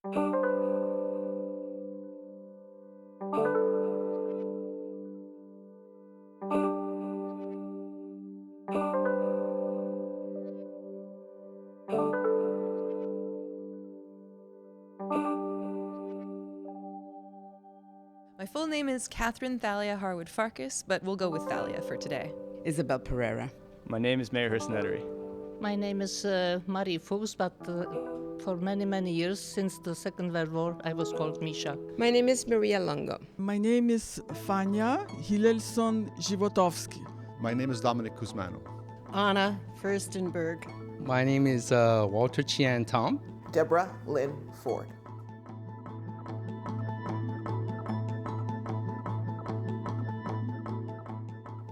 My full name is Catherine Thalia Harwood-Farkas, but we'll go with Thalia for today. Isabel Pereira. My name is Meir Hersson-Edery. My name is Marie Fuchs, but for many, many years, since the Second World War, I was called Misha. My name is Maria Longo. My name is Fania, Hilelson-Jivitovsky. My name is Domenic Cusmano. Anna Fuerstenberg. My name is Walter Chiyan Tom. Deborah Lynn Forde.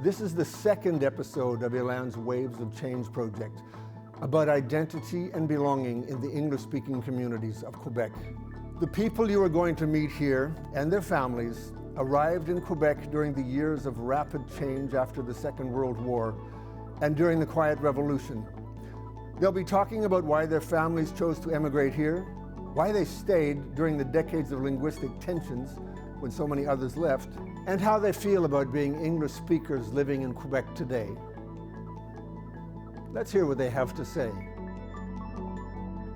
This is the second episode of ELAN's Waves of Change project about identity and belonging in the English-speaking communities of Quebec. The people you are going to meet here and their families arrived in Quebec during the years of rapid change after the Second World War and during the Quiet Revolution. They'll be talking about why their families chose to emigrate here, why they stayed during the decades of linguistic tensions when so many others left, and how they feel about being English speakers living in Quebec today. Let's hear what they have to say.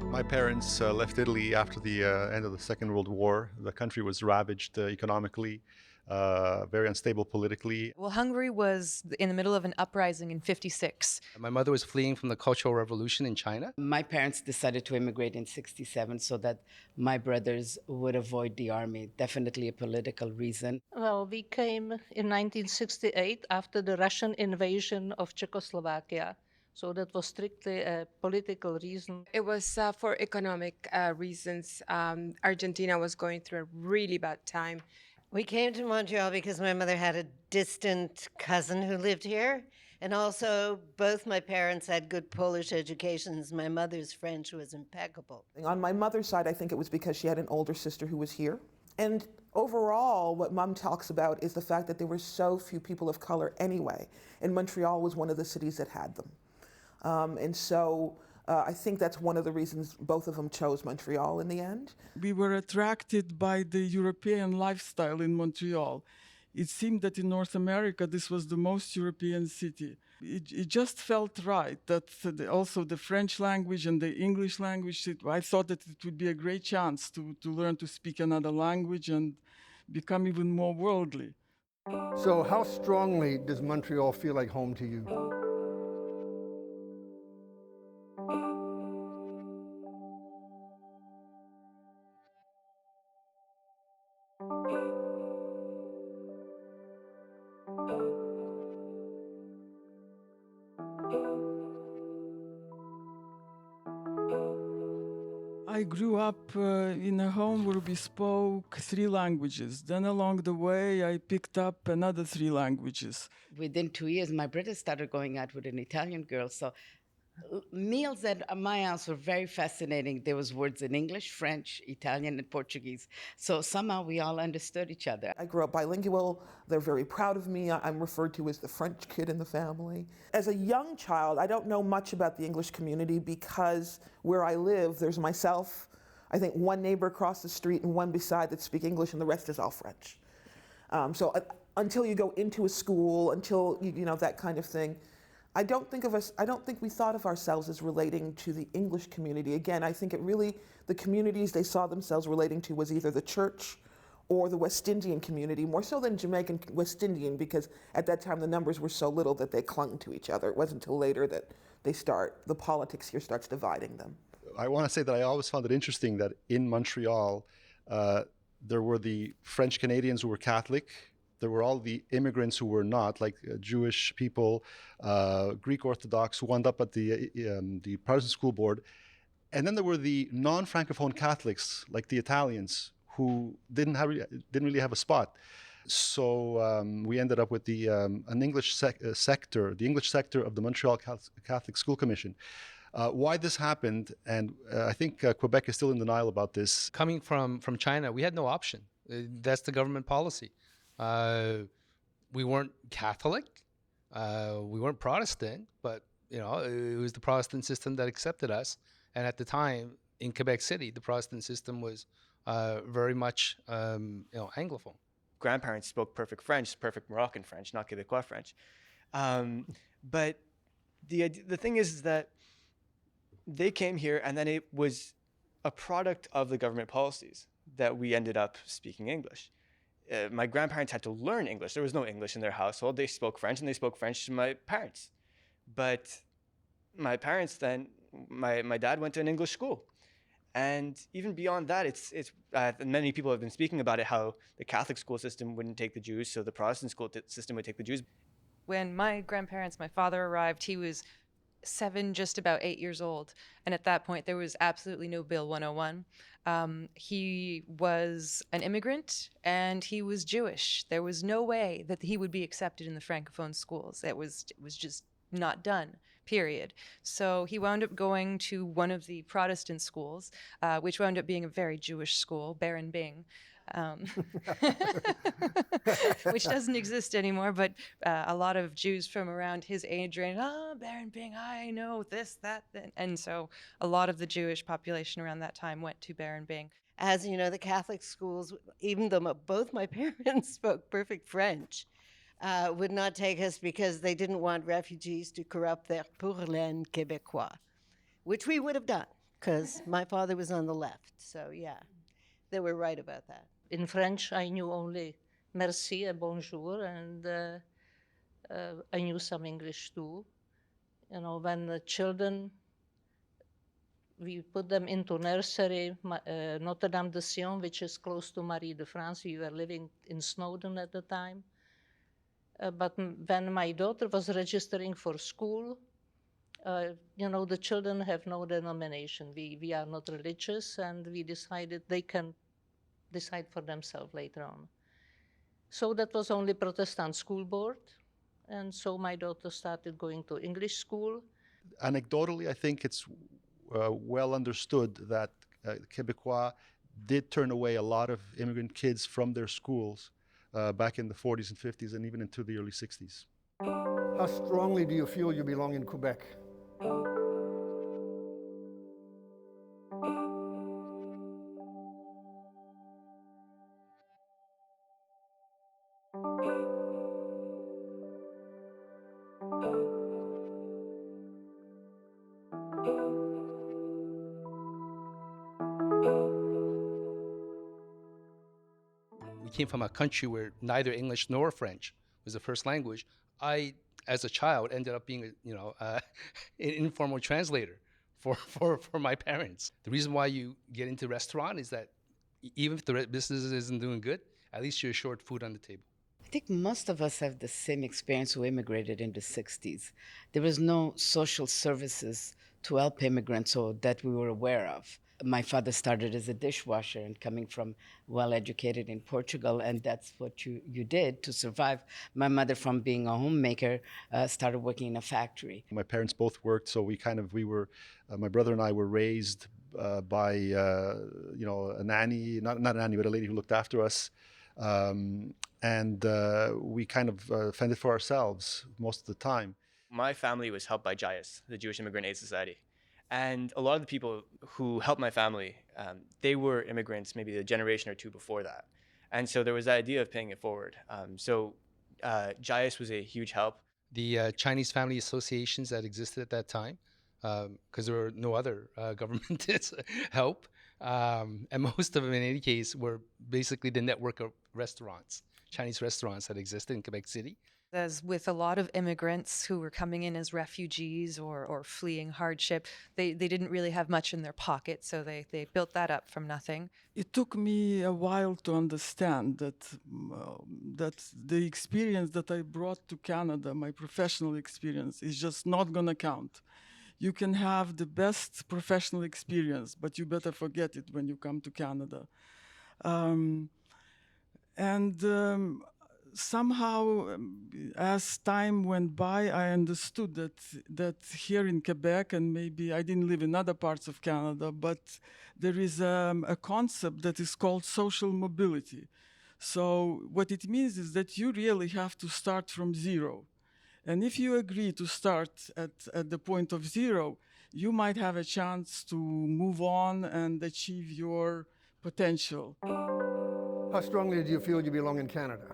My parents left Italy after the end of the Second World War. The country was ravaged economically, very unstable politically. Well, Hungary was in the middle of an uprising in '56. My mother was fleeing from the Cultural Revolution in China. My parents decided to immigrate in '67 so that my brothers would avoid the army. Definitely a political reason. Well, we came in 1968 after the Russian invasion of Czechoslovakia. So that was strictly a political reason. It was for economic reasons. Argentina was going through a really bad time. We came to Montreal because my mother had a distant cousin who lived here. And also, both my parents had good Polish educations. My mother's French was impeccable. On my mother's side, I think it was because she had an older sister who was here. And overall, what Mom talks about is the fact that there were so few people of color anyway. And Montreal was one of the cities that had them. I think that's one of the reasons both of them chose Montreal in the end. We were attracted by the European lifestyle in Montreal. It seemed that in North America, this was the most European city. It just felt right that also the French language and the English language, I thought that it would be a great chance to learn to speak another language and become even more worldly. So how strongly does Montreal feel like home to you? I grew up in a home where we spoke 3 languages. Then along the way, I picked up another 3 languages. Within 2 years, my brother started going out with an Italian girl. So meals at my house were very fascinating. There was words in English, French, Italian, and Portuguese. So somehow we all understood each other. I grew up bilingual. They're very proud of me. I'm referred to as the French kid in the family. As a young child, I don't know much about the English community because where I live, there's myself, I think one neighbor across the street and one beside that speak English, and the rest is all French. Until you go into a school, until, that kind of thing, I don't think we thought of ourselves as relating to the English community. Again, I think the communities they saw themselves relating to was either the church or the West Indian community, more so than Jamaican West Indian, because at that time the numbers were so little that they clung to each other. It wasn't until later that the politics here starts dividing them. I want to say that I always found it interesting that in Montreal, there were the French Canadians who were Catholic. There were all the immigrants who were not, like Jewish people, Greek Orthodox, who wound up at the Protestant school board. And then there were the non-Francophone Catholics, like the Italians, who didn't really have a spot. So we ended up with an English sector, the English sector of the Montreal Catholic School Commission. Why this happened, and I think Quebec is still in denial about this. Coming from China, we had no option. That's the government policy. We weren't Catholic, we weren't Protestant, but it was the Protestant system that accepted us. And at the time, in Quebec City, the Protestant system was very much Anglophone. Grandparents spoke perfect French, perfect Moroccan French, not Quebecois French. But the thing is that they came here, and then it was a product of the government policies that we ended up speaking English. My grandparents had to learn English. There was no English in their household. They spoke French, and they spoke French to my parents. But my parents then, my dad went to an English school. And even beyond that, it's many people have been speaking about it, how the Catholic school system wouldn't take the Jews, so the Protestant school system would take the Jews. When my grandparents, my father arrived, he was 7, just about 8 years old. And at that point, there was absolutely no Bill 101. He was an immigrant and he was Jewish. There was no way that he would be accepted in the Francophone schools. It was just not done, period. So he wound up going to one of the Protestant schools, which wound up being a very Jewish school, Baron Bing. Which doesn't exist anymore, but a lot of Jews from around his age range, Baron Bing, I know this, that, and so a lot of the Jewish population around that time went to Baron Bing. As you know, the Catholic schools, even though both my parents spoke perfect French, would not take us because they didn't want refugees to corrupt their pourlaine québécois, which we would have done because my father was on the left. So yeah, they were right about that. In French, I knew only merci et bonjour, and I knew some English too. You know, when the children, we put them into nursery, Notre-Dame-de-Sion, which is close to Marie de France. We were living in Snowdon at the time. But when my daughter was registering for school, you know, the children have no denomination. We are not religious, and we decided they can decide for themselves later on. So that was only Protestant school board, and so my daughter started going to English school. Anecdotally, I think it's well understood that Quebecois did turn away a lot of immigrant kids from their schools back in the 40s and 50s and even into the early 60s. How strongly do you feel you belong in Quebec? We came from a country where neither English nor French was the first language. I, as a child, ended up being an informal translator for my parents. The reason why you get into restaurant is that even if the business isn't doing good, at least you're assured food on the table. I think most of us have the same experience who immigrated in the 60s. There was no social services to help immigrants or that we were aware of. My father started as a dishwasher and coming from well-educated in Portugal, and that's what you did to survive. My mother, from being a homemaker, started working in a factory. My parents both worked, so we were, my brother and I were raised by, a nanny, not a nanny, but a lady who looked after us. And we kind of fended for ourselves most of the time. My family was helped by JIAS, the Jewish Immigrant Aid Society. And a lot of the people who helped my family, they were immigrants maybe a generation or two before that. And so there was the idea of paying it forward. So JIAS was a huge help. The Chinese family associations that existed at that time, because there were no other government help, and most of them in any case were basically the network of restaurants, Chinese restaurants that existed in Quebec City. As with a lot of immigrants who were coming in as refugees or fleeing hardship, they didn't really have much in their pocket, so they built that up from nothing. It took me a while to understand that the experience that I brought to Canada, my professional experience, is just not going to count. You can have the best professional experience, but you better forget it when you come to Canada. Somehow, as time went by, I understood that here in Quebec, and maybe I didn't live in other parts of Canada, but there is a concept that is called social mobility. So what it means is that you really have to start from zero. And if you agree to start at the point of zero, you might have a chance to move on and achieve your potential. How strongly do you feel you belong in Canada?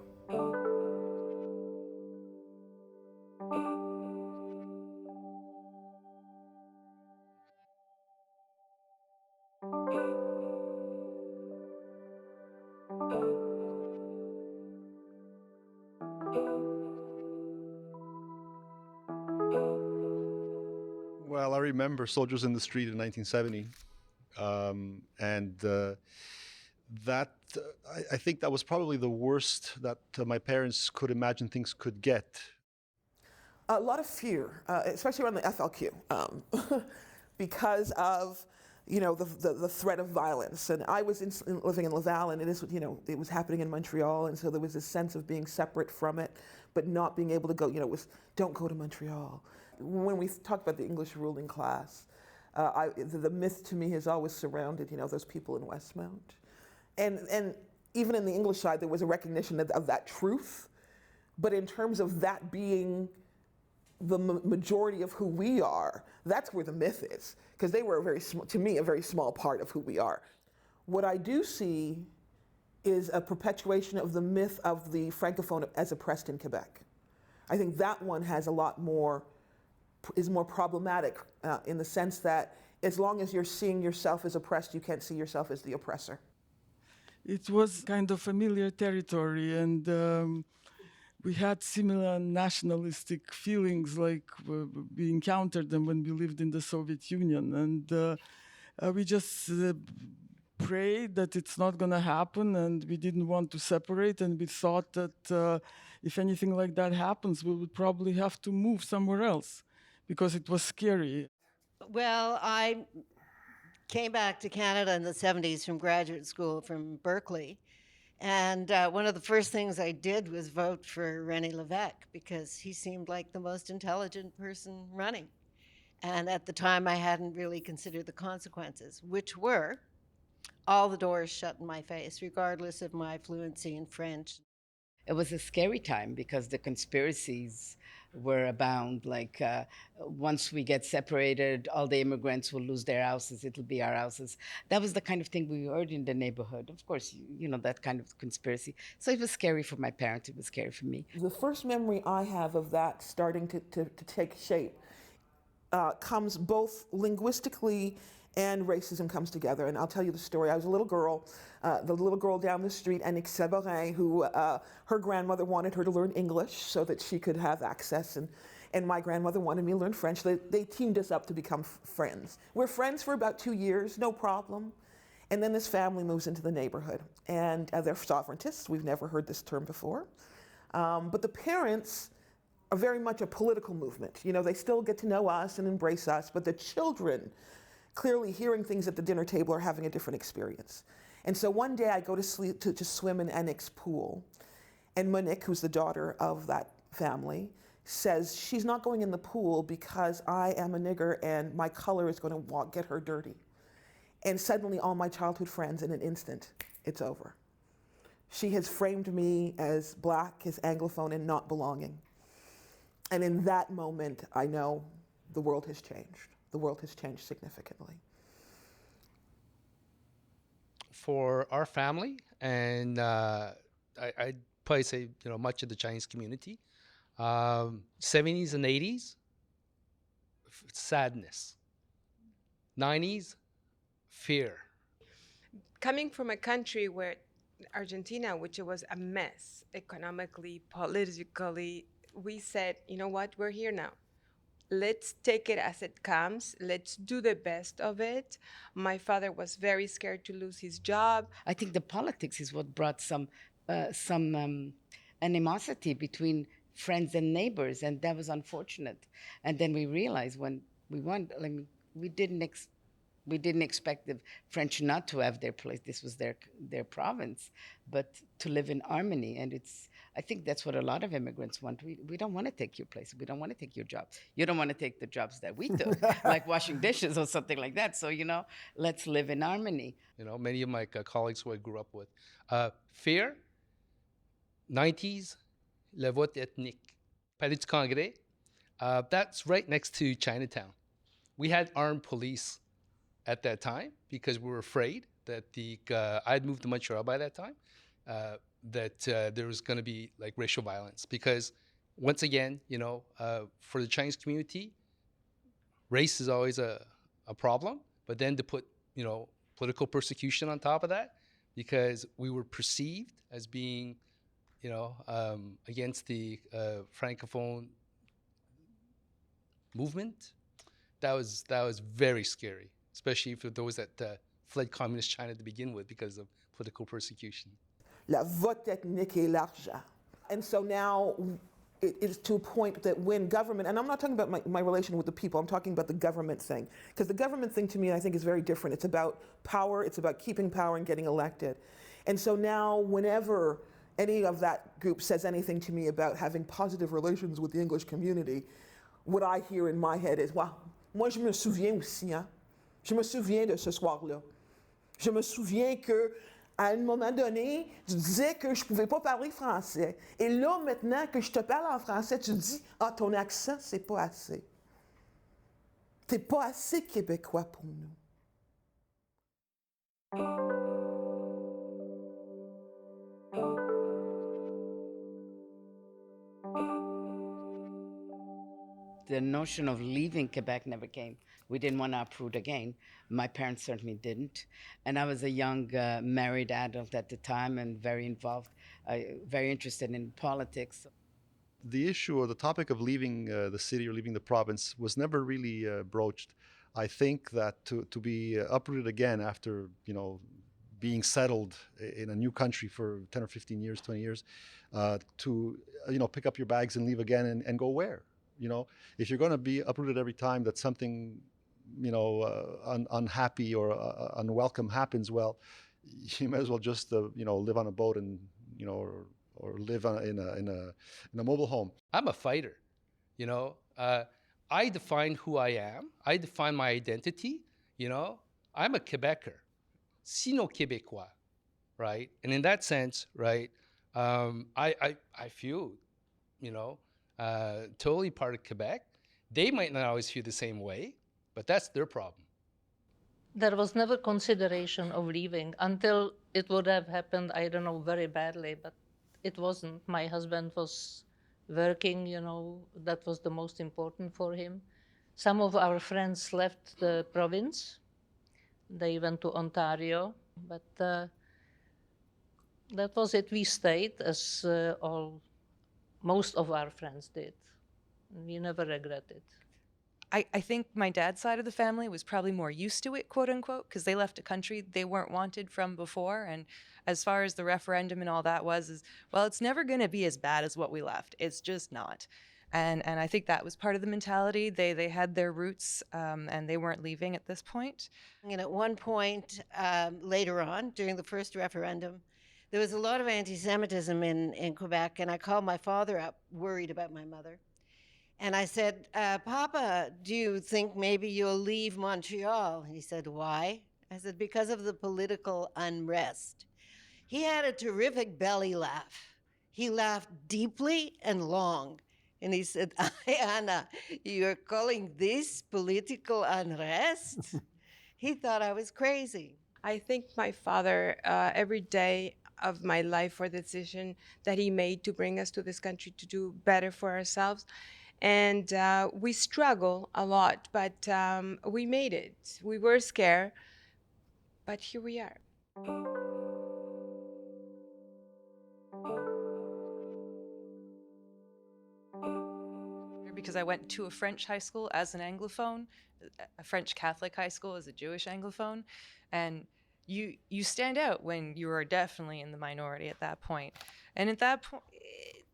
Well, I remember Soldiers in the Street in 1970, and that I think that was probably the worst that my parents could imagine things could get. A lot of fear, especially around the FLQ, because of the threat of violence. And I was living in Laval, and it was happening in Montreal, and so there was this sense of being separate from it, but not being able to go. It was don't go to Montreal. When we talk about the English ruling class, the myth to me has always surrounded those people in Westmount, and even in the English side there was a recognition of that truth, but in terms of that being the majority of who we are, that's where the myth is, because they were to me a very small part of who we are. What I do see is a perpetuation of the myth of the Francophone as oppressed in Quebec. I think that one has is more problematic in the sense that as long as you're seeing yourself as oppressed, you can't see yourself as the oppressor. It was kind of familiar territory, and we had similar nationalistic feelings like we encountered them when we lived in the Soviet Union. And we just prayed that it's not going to happen, and we didn't want to separate, and we thought that if anything like that happens, we would probably have to move somewhere else because it was scary. Well, I came back to Canada in the 70s from graduate school from Berkeley. And one of the first things I did was vote for René Lévesque because he seemed like the most intelligent person running. And at the time, I hadn't really considered the consequences, which were all the doors shut in my face, regardless of my fluency in French. It was a scary time because the conspiracies were abound. Like once we get separated, all the immigrants will lose their houses. It'll be our houses. That was the kind of thing we heard in the neighborhood. Of course, that kind of conspiracy. So it was scary for my parents. It was scary for me. The first memory I have of that starting to take shape comes both linguistically and racism comes together. And I'll tell you the story. I was a little girl, the little girl down the street, Isabel, who her grandmother wanted her to learn English so that she could have access, and my grandmother wanted me to learn French. They teamed us up to become friends. We're friends for about 2 years, no problem. And then this family moves into the neighborhood, and they're sovereigntists. We've never heard this term before. But the parents are very much a political movement. They still get to know us and embrace us, but the children, clearly hearing things at the dinner table, are having a different experience. And so one day I go to swim in Annick's pool, and Monique, who's the daughter of that family, says she's not going in the pool because I am a nigger and my color is going to get her dirty. And suddenly all my childhood friends, in an instant, it's over. She has framed me as black, as Anglophone, and not belonging. And in that moment, I know the world has changed. The world has changed significantly. For our family, and I'd probably say much of the Chinese community, 70s and 80s, sadness. 90s, fear. Coming from a country where Argentina, which was a mess economically, politically, we said, you know what, we're here now. Let's take it as it comes. Let's do the best of it. My father was very scared to lose his job. I think the politics is what brought some animosity between friends and neighbors, and that was unfortunate. And then we realized when we won, we didn't expect the French not to have their place. This was their province, but to live in harmony. And I think that's what a lot of immigrants want. We don't want to take your place. We don't want to take your job. You don't want to take the jobs that we took, like washing dishes or something like that. So, let's live in harmony. Many of my colleagues who I grew up with. Fear, 90s, le vote ethnique. Palais du Congrès, that's right next to Chinatown. we had armed police at that time because we were afraid that I'd moved to Montreal by that time, that there was going to be like racial violence. Because once again, for the Chinese community, race is always a problem. But then to put, political persecution on top of that, because we were perceived as being, against the Francophone movement, that was very scary, especially for those that fled communist China to begin with because of political persecution. La vote ethnique et l'argent. And so now it is to a point that when government, and I'm not talking about my relation with the people, I'm talking about the government thing. Because the government thing to me, I think, is very different. It's about power, it's about keeping power and getting elected. And so now whenever any of that group says anything to me about having positive relations with the English community, what I hear in my head is, well, moi je me souviens aussi, hein. Je me souviens de ce soir-là. Je me souviens que à un moment donné, tu disais que je ne pouvais pas parler français. Et là, maintenant que je te parle en français, tu dis, ah, ton accent, c'est pas assez. T'es pas assez québécois pour nous. The notion of leaving Quebec never came. We didn't want to uproot again. My parents certainly didn't. And I was a young married adult at the time and very involved, very interested in politics. The issue or the topic of leaving the city or leaving the province was never really broached. I think that to be uprooted again after, being settled in a new country for 10 or 15 years, 20 years, to, pick up your bags and leave again and go where? If you're going to be uprooted every time that something, unhappy or unwelcome happens, well, you may as well just, live on a boat and, or live in a mobile home. I'm a fighter, I define who I am. I define my identity, I'm a Quebecer, Sino-Québécois, right? And in that sense, right, I feel, totally part of Quebec. They might not always feel the same way, but that's their problem. There was never consideration of leaving until it would have happened, I don't know, very badly, but it wasn't. My husband was working, that was the most important for him. Some of our friends left the province. They went to Ontario, but that was it. We stayed, as most of our friends did. We never regretted. I think my dad's side of the family was probably more used to it, quote unquote, because they left a country they weren't wanted from before. And as far as the referendum and all that was, well, it's never going to be as bad as what we left. It's just not. And I think that was part of the mentality. They had their roots, and they weren't leaving at this point. And at one point later on, during the first referendum, there was a lot of anti-Semitism in Quebec, and I called my father up, worried about my mother. And I said, Papa, do you think maybe you'll leave Montreal? And he said, why? I said, because of the political unrest. He had a terrific belly laugh. He laughed deeply and long. And he said, Anna, you're calling this political unrest? He thought I was crazy. I think my father, every day of my life, for the decision that he made to bring us to this country to do better for ourselves. And we struggle a lot, but we made it. We were scared, but here we are. Because I went to a French high school as an Anglophone, a French Catholic high school as a Jewish Anglophone, and you stand out when you are definitely in the minority at that point. And at that point, it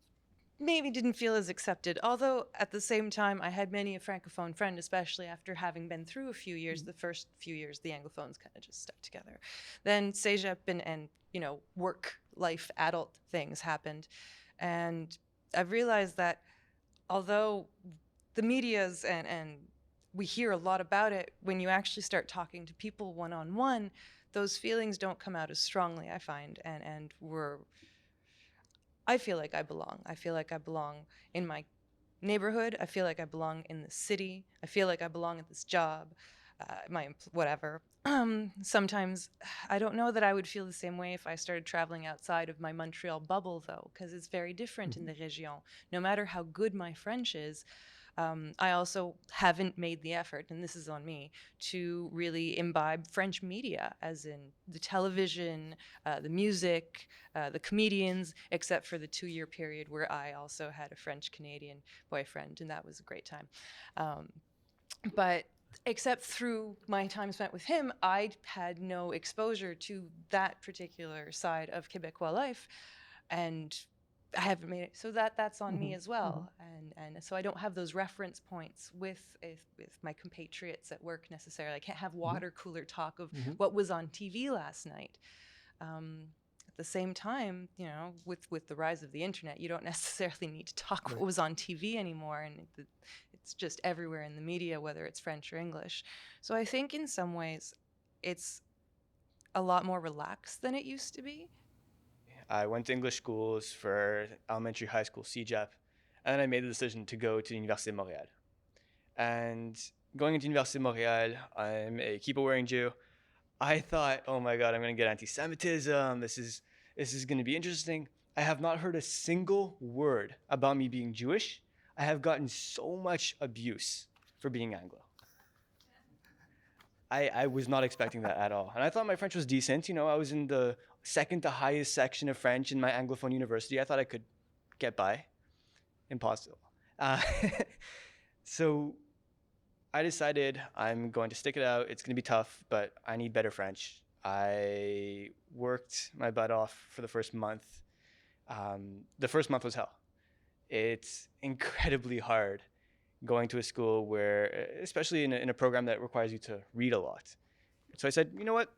maybe didn't feel as accepted, although at the same time, I had many a Francophone friend, especially after having been through a few years. The first few years, the Anglophones kind of just stuck together. Then cégep and work, life, adult things happened. And I've realized that although the media's and we hear a lot about it, when you actually start talking to people one-on-one, those feelings don't come out as strongly, I find, I feel like I belong. I feel like I belong in my neighborhood. I feel like I belong in the city. I feel like I belong at this job, whatever. Sometimes I don't know that I would feel the same way if I started traveling outside of my Montreal bubble, though, because it's very different in the région. No matter how good my French is, I also haven't made the effort, and this is on me, to really imbibe French media, as in the television, the music, the comedians, except for the 2-year period where I also had a French-Canadian boyfriend, and that was a great time. But except through my time spent with him, I had no exposure to that particular side of Quebecois life, and I haven't made it, so that's on me as well, and so I don't have those reference points with my compatriots at work necessarily. I can't have water cooler talk of what was on TV last night. At the same time, you know, with the rise of the internet, you don't necessarily need to talk what was on TV anymore, and it's just everywhere in the media, whether it's French or English. So I think in some ways, it's a lot more relaxed than it used to be. I went to English schools for elementary, high school, CEGEP, and then I made the decision to go to Université de Montréal. And going into Université de Montréal, I'm a kippa-wearing Jew. I thought, oh my God, I'm going to get anti-Semitism. This is going to be interesting. I have not heard a single word about me being Jewish. I have gotten so much abuse for being Anglo. I was not expecting that at all. And I thought my French was decent. You know, I was in the second to highest section of French in my Anglophone university. I thought I could get by. Impossible. So I decided I'm going to stick it out. It's going to be tough, but I need better French. I worked my butt off for the first month. The first month was hell. It's incredibly hard going to a school where, especially in a program that requires you to read a lot. So I said, you know what?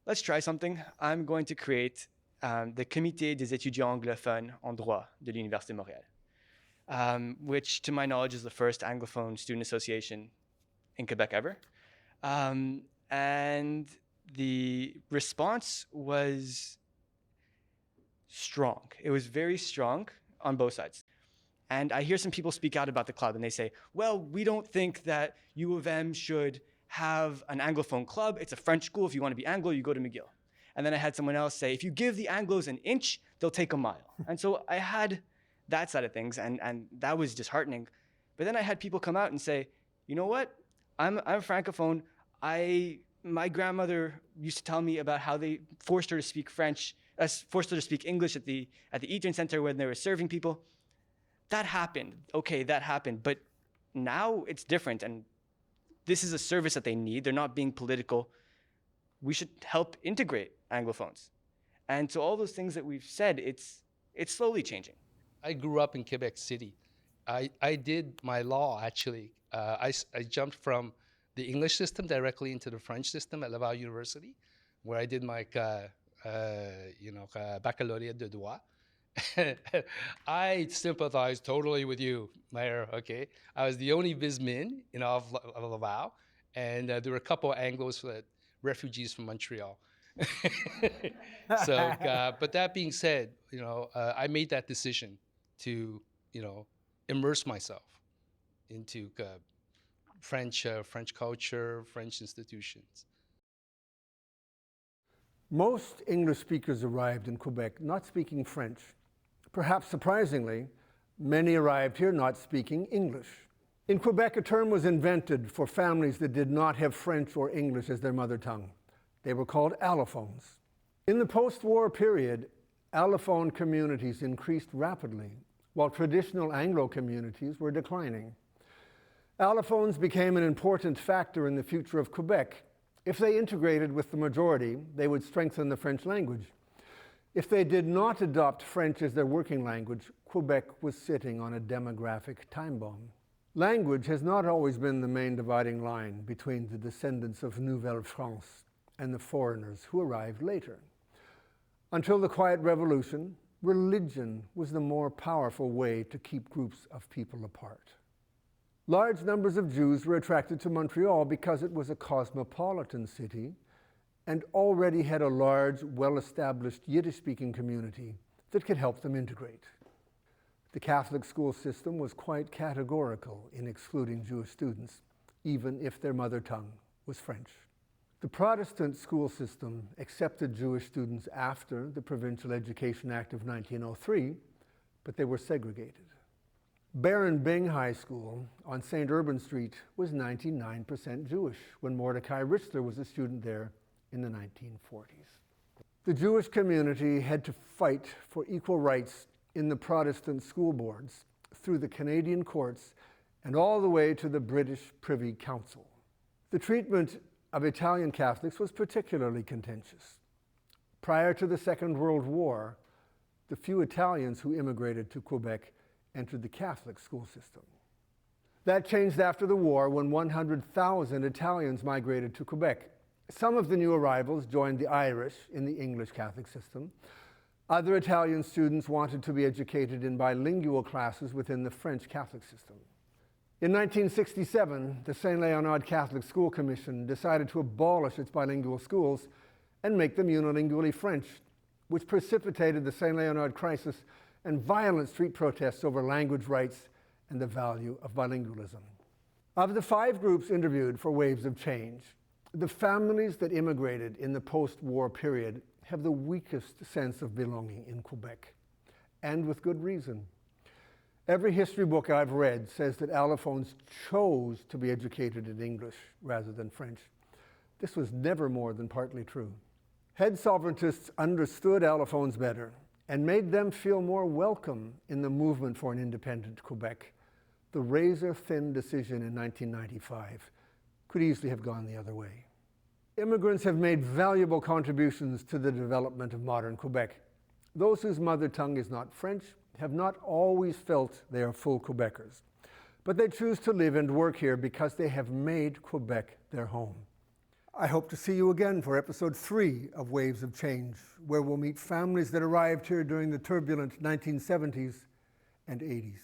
Let's try something. I'm going to create the Comité des étudiants anglophones en droit de l'Université de Montréal, which to my knowledge is the first Anglophone student association in Quebec ever. And the response was strong. It was very strong on both sides. And I hear some people speak out about the club and they say, well, we don't think that U of M should have an Anglophone club. It's a French school. If you want to be Anglo, you go to McGill. And then I had someone else say, if you give the Anglos an inch, they'll take a mile. And so I had that side of things, and that was disheartening. But then I had people come out and say, you know what? I'm Francophone. My grandmother used to tell me about how they forced her to speak English at the Eaton Center when they were serving people. That happened. Okay, that happened. But now it's different, and this is a service that they need. They're not being political. We should help integrate Anglophones. And so all those things that we've said, it's slowly changing. I grew up in Quebec City. I did my law, actually. I jumped from the English system directly into the French system at Laval University, where I did my baccalauréat de droit. I sympathize totally with you, Meir, okay? I was the only Vismin of Laval, and there were a couple of Anglos, refugees from Montreal. So, but that being said, I made that decision to, immerse myself into French culture, French institutions. Most English speakers arrived in Quebec not speaking French. Perhaps surprisingly, many arrived here not speaking English. In Quebec, a term was invented for families that did not have French or English as their mother tongue. They were called allophones. In the post-war period, allophone communities increased rapidly, while traditional Anglo communities were declining. Allophones became an important factor in the future of Quebec. If they integrated with the majority, they would strengthen the French language. If they did not adopt French as their working language, Quebec was sitting on a demographic time bomb. Language has not always been the main dividing line between the descendants of Nouvelle France and the foreigners who arrived later. Until the Quiet Revolution, religion was the more powerful way to keep groups of people apart. Large numbers of Jews were attracted to Montreal because it was a cosmopolitan city and already had a large, well-established Yiddish-speaking community that could help them integrate. The Catholic school system was quite categorical in excluding Jewish students, even if their mother tongue was French. The Protestant school system accepted Jewish students after the Provincial Education Act of 1903, but they were segregated. Baron Byng High School on St. Urban Street was 99% Jewish when Mordecai Richler was a student there in the 1940s. The Jewish community had to fight for equal rights in the Protestant school boards through the Canadian courts and all the way to the British Privy Council. The treatment of Italian Catholics was particularly contentious. Prior to the Second World War, the few Italians who immigrated to Quebec entered the Catholic school system. That changed after the war when 100,000 Italians migrated to Quebec. Some of the new arrivals joined the Irish in the English Catholic system. Other Italian students wanted to be educated in bilingual classes within the French Catholic system. In 1967, the Saint Leonard Catholic School Commission decided to abolish its bilingual schools and make them unilingually French, which precipitated the Saint Leonard crisis and violent street protests over language rights and the value of bilingualism. Of the 5 groups interviewed for Waves of Change, the families that immigrated in the post-war period have the weakest sense of belonging in Quebec, and with good reason. Every history book I've read says that Allophones chose to be educated in English rather than French. This was never more than partly true. Head sovereigntists understood Allophones better and made them feel more welcome in the movement for an independent Quebec. The razor-thin decision in 1995 could easily have gone the other way. Immigrants have made valuable contributions to the development of modern Quebec. Those whose mother tongue is not French have not always felt they are full Quebecers, but they choose to live and work here because they have made Quebec their home. I hope to see you again for episode 3 of Waves of Change, where we'll meet families that arrived here during the turbulent 1970s and 80s.